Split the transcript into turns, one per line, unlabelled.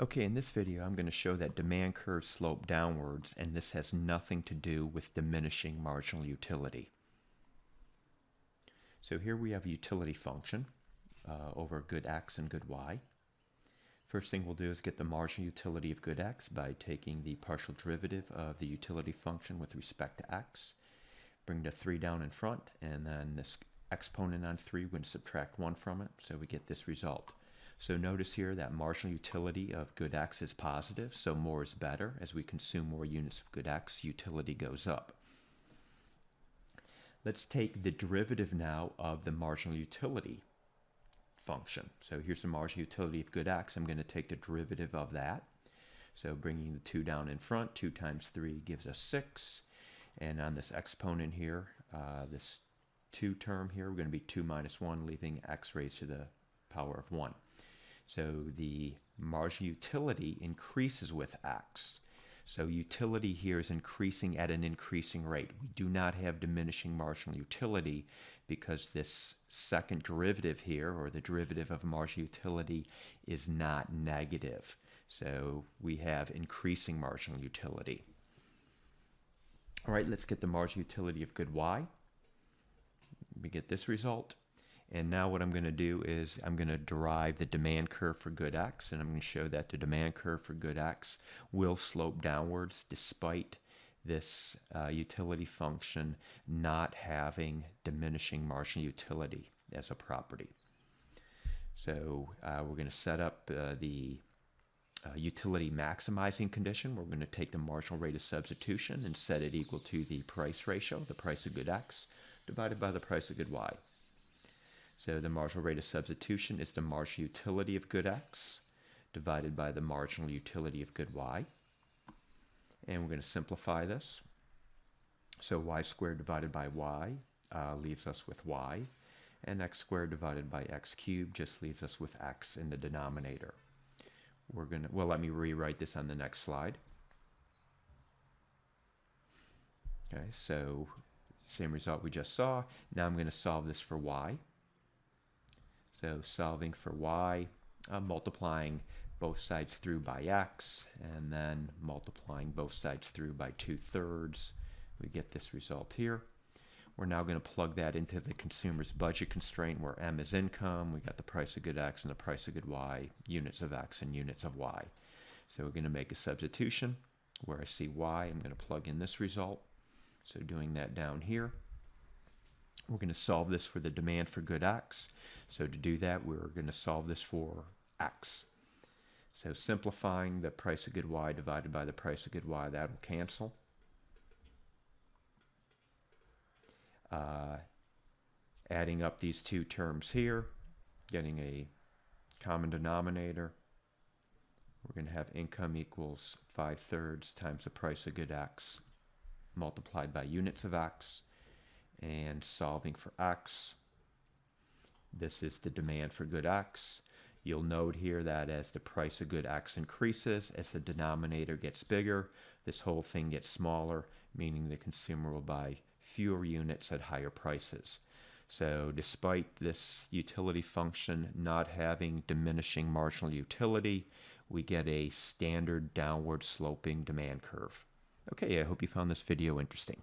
Okay, in this video I'm going to show that demand curves slope downwards, and this has nothing to do with diminishing marginal utility. So here we have a utility function over good x and good y. First thing we'll do is get the marginal utility of good x by taking the partial derivative of the utility function with respect to x. Bring the 3 down in front, and then this exponent on 3, we're going to subtract 1 from it, so we get this result. So notice here that marginal utility of good x is positive, so more is better. As we consume more units of good x, utility goes up. Let's take the derivative now of the marginal utility function. So here's the marginal utility of good x. I'm going to take the derivative of that. So bringing the 2 down in front, 2 times 3 gives us 6. And on this exponent here, this 2 term here, we're going to be 2 minus 1, leaving x raised to the power of 1. So the marginal utility increases with x. So utility here is increasing at an increasing rate. We do not have diminishing marginal utility because this second derivative here, or the derivative of marginal utility, is not negative. So we have increasing marginal utility. All right, let's get the marginal utility of good y. We get this result. And now what I'm going to do is I'm going to derive the demand curve for good x, and I'm going to show that the demand curve for good x will slope downwards despite this utility function not having diminishing marginal utility as a property. So we're going to set up the utility maximizing condition. We're going to take the marginal rate of substitution and set it equal to the price ratio, the price of good x, divided by the price of good y. So the marginal rate of substitution is the marginal utility of good x divided by the marginal utility of good y. And we're going to simplify this. So y squared divided by y leaves us with y, and x squared divided by x cubed just leaves us with x in the denominator. Well, let me rewrite this on the next slide. Okay, so same result we just saw. Now I'm going to solve this for y. So solving for y, multiplying both sides through by x, and then multiplying both sides through by 2/3, we get this result here. We're now going to plug that into the consumer's budget constraint where m is income. We got the price of good x and the price of good y, units of x and units of y. So we're going to make a substitution. Where I see y, I'm going to plug in this result. So doing that down here. We're going to solve this for the demand for good x. So to do that, we're going to solve this for x. So simplifying the price of good y divided by the price of good y, that will cancel. Adding up these two terms here, getting a common denominator. We're going to have income equals 5/3 times the price of good x multiplied by units of x. And solving for x, this is the demand for good x. You'll note here that as the price of good x increases, as the denominator gets bigger, this whole thing gets smaller, meaning the consumer will buy fewer units at higher prices. So despite this utility function not having diminishing marginal utility, we get a standard downward sloping demand curve. Okay, I hope you found this video interesting.